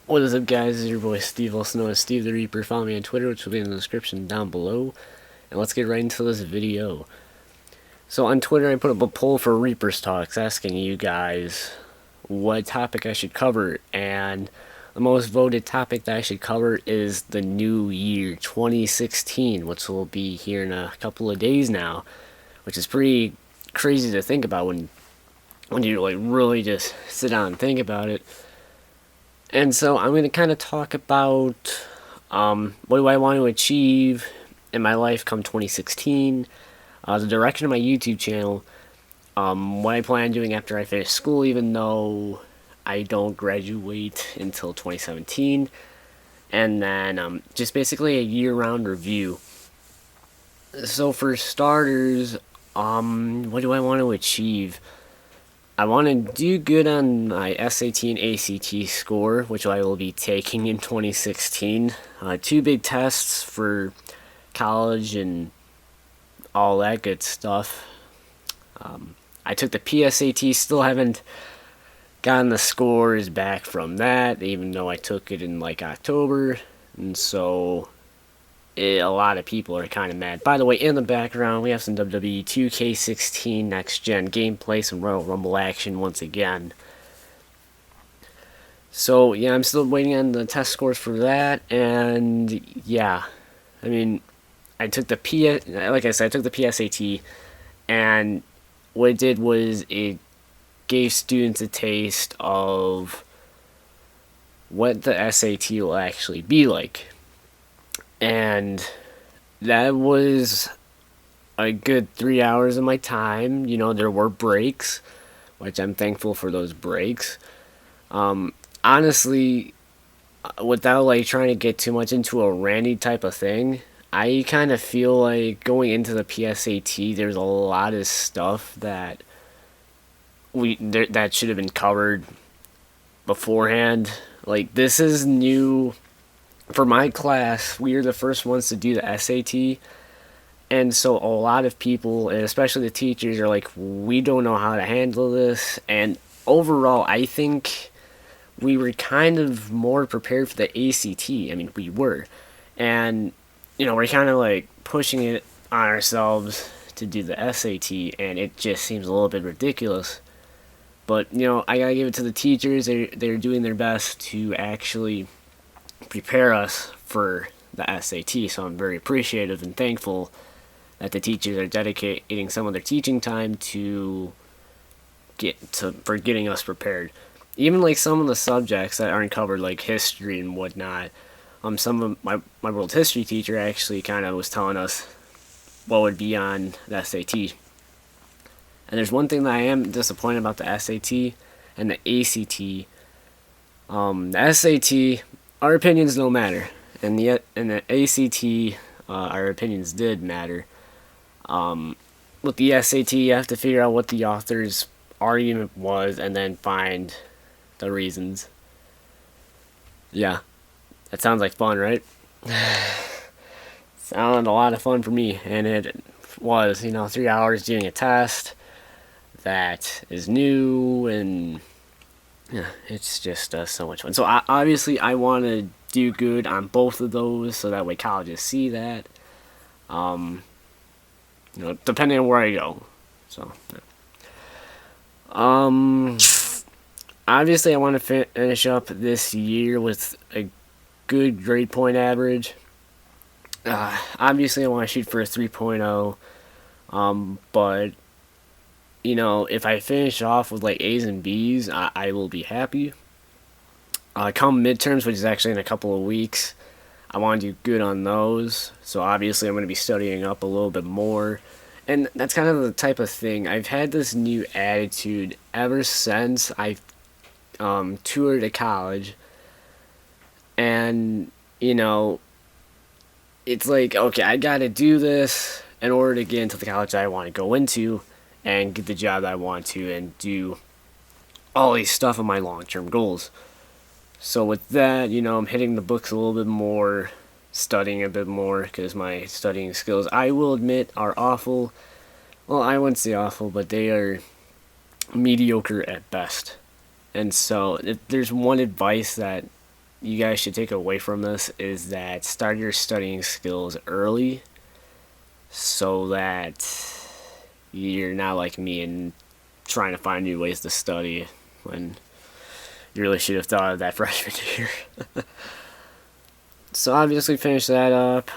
What is up, guys? This is your boy Steve, also known as Steve the Reaper. Follow me on Twitter, which will be in the description down below. And let's get right into this video. So on Twitter, I put up a poll for Reaperz Talks asking you guys what topic I should cover. And the most voted topic that I should cover is the new year, 2016, which will be here in a couple of days now, which is pretty crazy to think about when you like really just sit down and think about it. And so I'm going to kind of talk about what do I want to achieve in my life come 2016, the direction of my YouTube channel, what I plan on doing after I finish school, even though I don't graduate until 2017, and then just basically a year-round review. So for starters, what do I want to achieve? I want to do good on my SAT and ACT score, which I will be taking in 2016. Two big tests for college and all that good stuff. I took the PSAT, still haven't gotten the scores back from that, even though I took it in like October. And so a lot of people are kind of mad. By the way, in the background, we have some WWE 2K16 Next Gen gameplay, some Royal Rumble action once again. So, yeah, I'm still waiting on the test scores for that, and yeah, I mean, like I said, I took the PSAT, and what it did was it gave students a taste of what the SAT will actually be like. And that was a good 3 hours of my time. You know, there were breaks, which I'm thankful for those breaks. Honestly, without like trying to get too much into a randy type of thing, I kind of feel like going into the PSAT, there's a lot of stuff that that should have been covered beforehand. Like, this is new for my class. We are the first ones to do the SAT, and so a lot of people, and especially the teachers, are like, we don't know how to handle this. And overall, I think we were kind of more prepared for the ACT. I mean, we were. And, you know, we're kind of like pushing it on ourselves to do the SAT, and it just seems a little bit ridiculous. But, you know, I gotta give it to the teachers. They're doing their best to actually prepare us for the SAT, so I'm very appreciative and thankful that the teachers are dedicating some of their teaching time to for getting us prepared. Even like some of the subjects that aren't covered, like history and whatnot. Some of my world history teacher actually kind of was telling us what would be on the SAT. And there's one thing that I am disappointed about the SAT and the ACT. The SAT, our opinions don't matter, and the ACT, our opinions did matter. With the SAT, you have to figure out what the author's argument was and then find the reasons. Yeah, that sounds like fun, right? Sounded a lot of fun for me, and it was, 3 hours doing a test that is new, and yeah, it's just so much fun. So obviously, I want to do good on both of those, so that way colleges see that. Depending on where I go. So, yeah. Obviously, I want to finish up this year with a good grade point average. Obviously, I want to shoot for a 3.0. But if I finish off with like A's and B's, I will be happy. Come midterms, which is actually in a couple of weeks, I want to do good on those. So obviously, I'm going to be studying up a little bit more. And that's kind of the type of thing. I've had this new attitude ever since I toured a college. And, it's like, okay, I got to do this in order to get into the college I want to go into and get the job that I want to and do all these stuff on my long-term goals. So with that, I'm hitting the books a little bit more, studying a bit more, because my studying skills, I will admit, are awful. Well, I wouldn't say awful, but they are mediocre at best. And so if there's one advice that you guys should take away from this is that start your studying skills early so that you're not like me and trying to find new ways to study when you really should have thought of that freshman year. So obviously finish that up.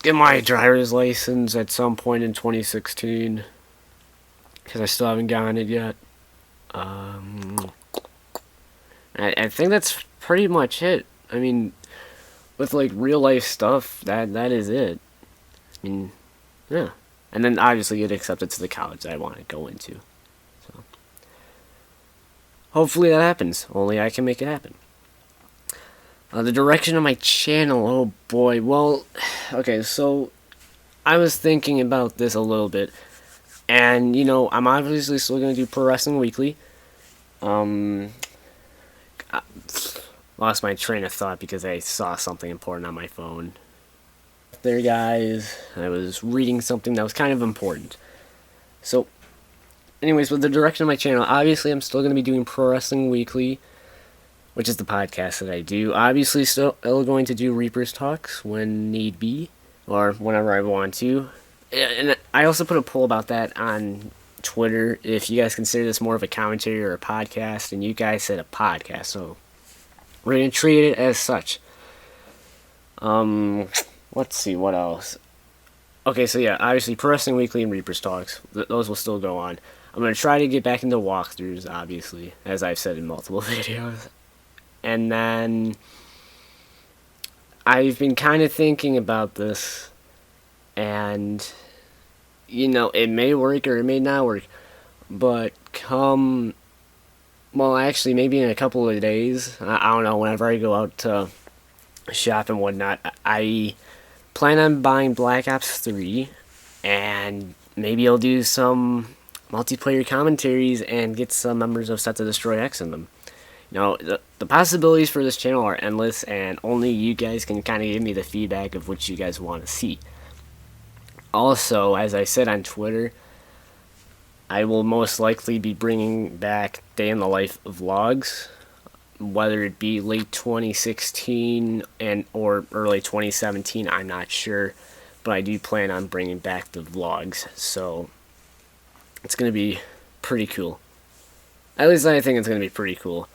Get my driver's license at some point in 2016 because I still haven't gotten it yet. I think that's pretty much it. I mean, with like real life stuff, that is it. I mean, yeah. And then obviously get accepted to the college that I want to go into. So hopefully that happens. Only I can make it happen. The direction of my channel, oh boy. Well, okay, so I was thinking about this a little bit. And, you know, I'm obviously still going to do Pro Wrestling Weekly. I lost my train of thought because I saw something important on my phone. There, guys, I was reading something that was kind of important. So, anyways, with the direction of my channel, obviously I'm still going to be doing Pro Wrestling Weekly, which is the podcast that I do. Obviously still going to do Reaperz talks when need be, or whenever I want to. And I also put a poll about that on Twitter, if you guys consider this more of a commentary or a podcast, and you guys said a podcast, so we're going to treat it as such. Let's see, what else? Okay, so yeah, obviously Pro Wrestling Weekly and Reaperz talks, those will still go on. I'm going to try to get back into walkthroughs, obviously, as I've said in multiple videos. And then I've been kind of thinking about this, and you know, it may work or it may not work, but actually maybe in a couple of days, I don't know, whenever I go out to shop and whatnot, I plan on buying Black Ops 3, and maybe I'll do some multiplayer commentaries and get some members of Set to Destroy X in them. You know, the possibilities for this channel are endless, and only you guys can kind of give me the feedback of what you guys want to see. Also, as I said on Twitter, I will most likely be bringing back Day in the Life vlogs, whether it be late 2016 or early 2017, I'm not sure, but I do plan on bringing back the vlogs, so it's going to be pretty cool. At least I think it's going to be pretty cool.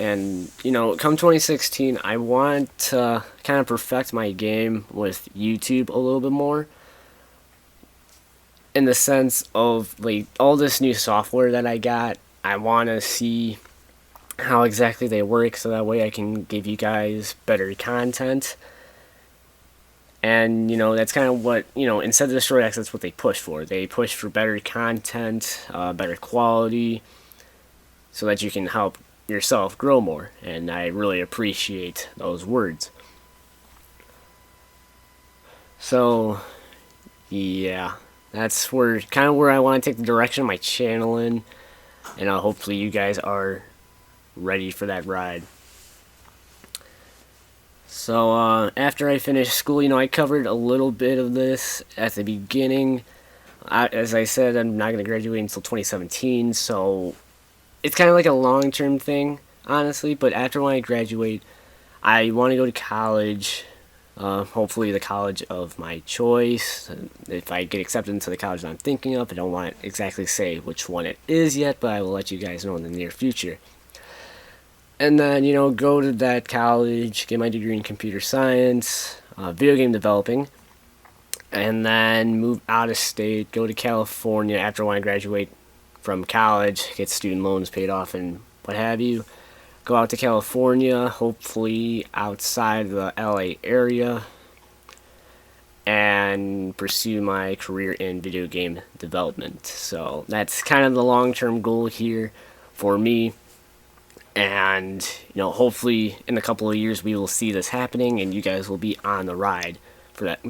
And, you know, come 2016, I want to kind of perfect my game with YouTube a little bit more, in the sense of, like, all this new software that I got. I want to see how exactly they work, so that way I can give you guys better content. And, you know, that's kind of what, you know, instead of Destroy X, that's what they push for. They push for better content, better quality, so that you can help yourself grow more. And I really appreciate those words. So, yeah, that's kind of where I want to take the direction of my channel in. And hopefully you guys are ready for that ride. So, after I finished school, you know, I covered a little bit of this at the beginning. As I said, I'm not going to graduate until 2017, so it's kind of like a long-term thing, honestly. But after when I graduate, I want to go to college, hopefully the college of my choice. If I get accepted into the college that I'm thinking of, I don't want to exactly say which one it is yet, but I will let you guys know in the near future. And then, you know, go to that college, get my degree in computer science, video game developing, and then move out of state, go to California after when I graduate from college, get student loans paid off and what have you. Go out to California, hopefully outside the LA area, and pursue my career in video game development. So that's kind of the long-term goal here for me. And, you know, hopefully in a couple of years we will see this happening, and you guys will be on the ride for that,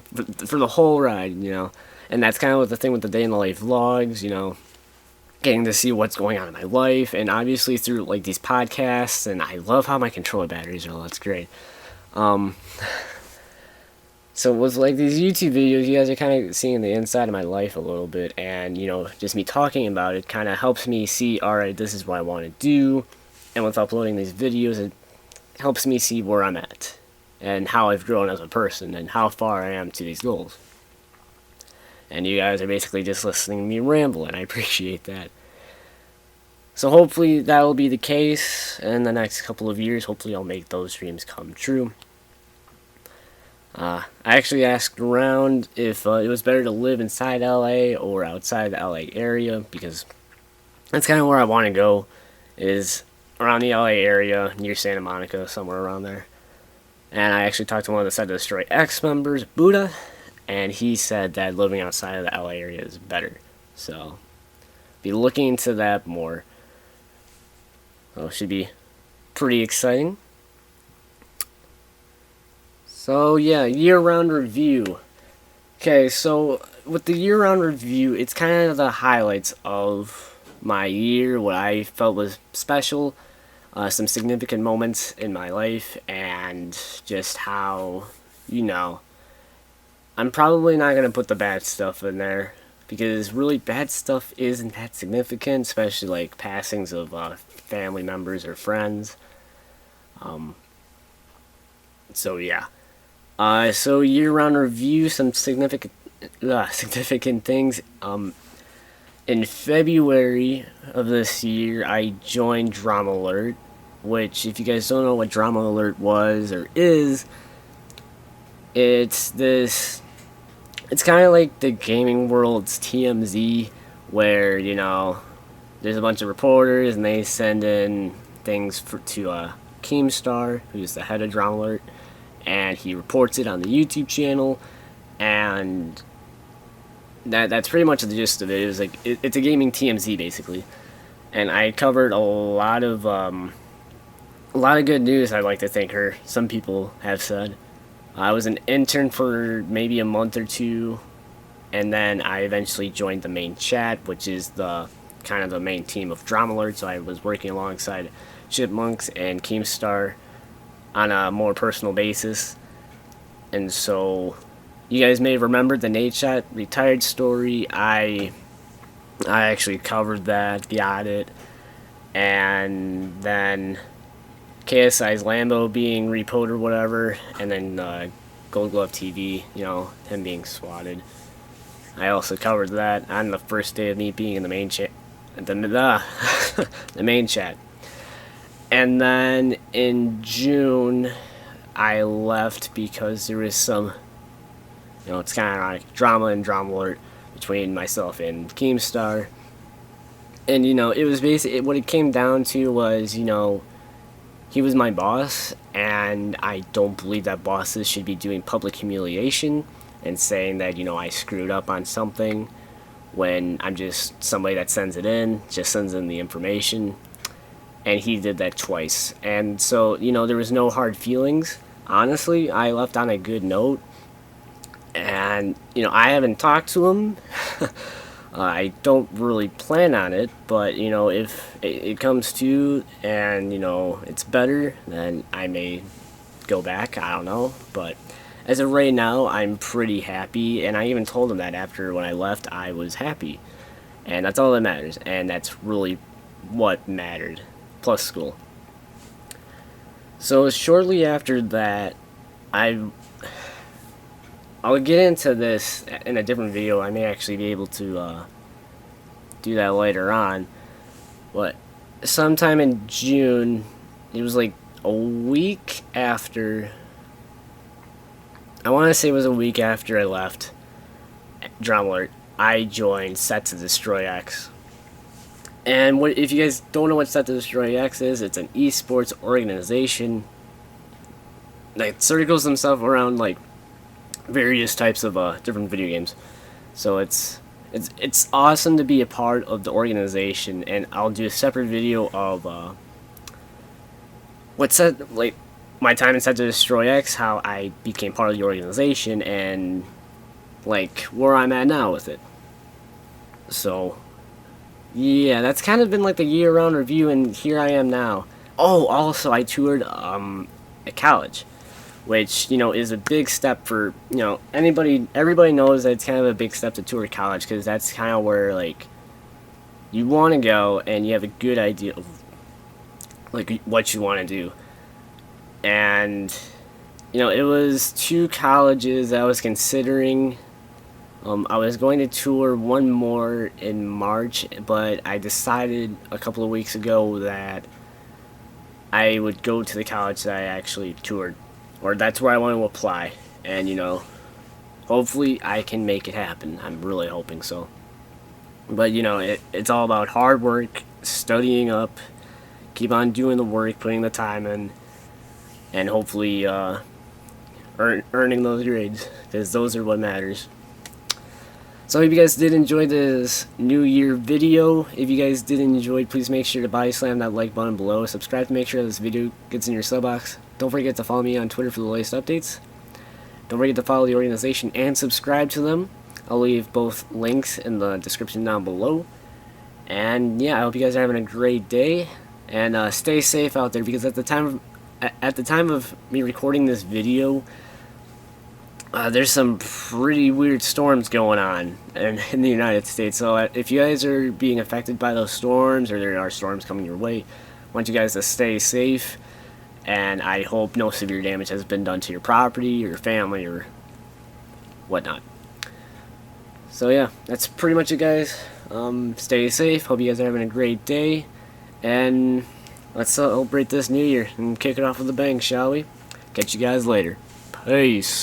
for the whole ride, you know. And that's kind of what the thing with the Day in the Life vlogs, you know, getting to see what's going on in my life, and obviously through like these podcasts. And I love how my controller batteries are. That's great. So with like these YouTube videos, you guys are kind of seeing the inside of my life a little bit, and, you know, just me talking about it kind of helps me see, alright, this is what I want to do. And with uploading these videos, it helps me see where I'm at and how I've grown as a person and how far I am to these goals. And you guys are basically just listening to me ramble, and I appreciate that. So hopefully that will be the case in the next couple of years. Hopefully I'll make those dreams come true. I actually asked around if it was better to live inside LA or outside the LA area, because that's kind of where I want to go, is around the LA area, near Santa Monica, somewhere around there. And I actually talked to one of the Set to Destroy X members, Buddha, and he said that living outside of the LA area is better. So, be looking into that more. So, it should be pretty exciting. So, yeah, year-round review. Okay, so with the year-round review, it's kind of the highlights of my year, what I felt was special, some significant moments in my life, and just how, I'm probably not going to put the bad stuff in there, because really bad stuff isn't that significant, especially like passings of family members or friends. So yeah. So year-round review, some significant things. In February of this year, I joined Drama Alert, which, if you guys don't know what Drama Alert was or is, it's kind of like the gaming world's TMZ, where, there's a bunch of reporters and they send in things to Keemstar, who's the head of Drama Alert, and he reports it on the YouTube channel, and that's pretty much the gist of it. It was like it's a gaming TMZ basically, and I covered a lot of good news. I'd like to thank her. Some people have said I was an intern for maybe a month or two, and then I eventually joined the main chat, which is the kind of the main team of Drama Alert. So I was working alongside Chipmunks and Keemstar on a more personal basis, and so you guys may have remembered the Nate Shot retired story. I actually covered that, the audit, and then KSI's Lambo being repoed or whatever, and then Gold Glove TV, him being swatted. I also covered that on the first day of me being in the main chat, the main chat. And then in June, I left because there was some, it's kind of like drama and Drama Alert between myself and Keemstar. And, it was basically, what it came down to was, he was my boss, and I don't believe that bosses should be doing public humiliation and saying that, I screwed up on something when I'm just somebody that sends it in, just sends in the information. And he did that twice. And so, there was no hard feelings. Honestly, I left on a good note. And, I haven't talked to him. I don't really plan on it. But, if it comes to and, it's better, then I may go back. I don't know. But as of right now, I'm pretty happy. And I even told him that after when I left, I was happy. And that's all that matters. And that's really what mattered. Plus school. So shortly after that, I'll get into this in a different video. I may actually be able to do that later on. But sometime in June, it was like a week after, I want to say it was a week after I left Drama Alert, I joined Set to Destroy X. And if you guys don't know what Set to Destroy X is, it's an esports organization that circles themselves around like various types of different video games. So it's awesome to be a part of the organization, and I'll do a separate video of my time in Set to Destroy X, how I became part of the organization, and like where I'm at now with it. So yeah, that's kind of been like the year-round review, and here I am now. Oh, also, I toured a college, which, is a big step for, everybody knows that it's kind of a big step to tour college, because that's kind of where, like, you want to go, and you have a good idea of, like, what you want to do. and you know, it was 2 colleges I was considering. I was going to tour one more in March, but I decided a couple of weeks ago that I would go to the college that I actually toured, or that's where I want to apply. And you know, hopefully I can make it happen. I'm really hoping so. But you know, it's all about hard work, studying up, keep on doing the work, putting the time in, and hopefully earning those grades, because those are what matters. So I hope you guys did enjoy this New Year video. If you guys did enjoy, please make sure to body slam that like button below. Subscribe to make sure this video gets in your sub box. Don't forget to follow me on Twitter for the latest updates. Don't forget to follow the organization and subscribe to them. I'll leave both links in the description down below. And yeah, I hope you guys are having a great day. And stay safe out there, because at the time of me recording this video, there's some pretty weird storms going on in the United States. So if you guys are being affected by those storms, or there are storms coming your way, I want you guys to stay safe. And I hope no severe damage has been done to your property or your family or whatnot. So yeah, that's pretty much it, guys. Stay safe. Hope you guys are having a great day. And let's celebrate this new year and kick it off with a bang, shall we? Catch you guys later. Peace.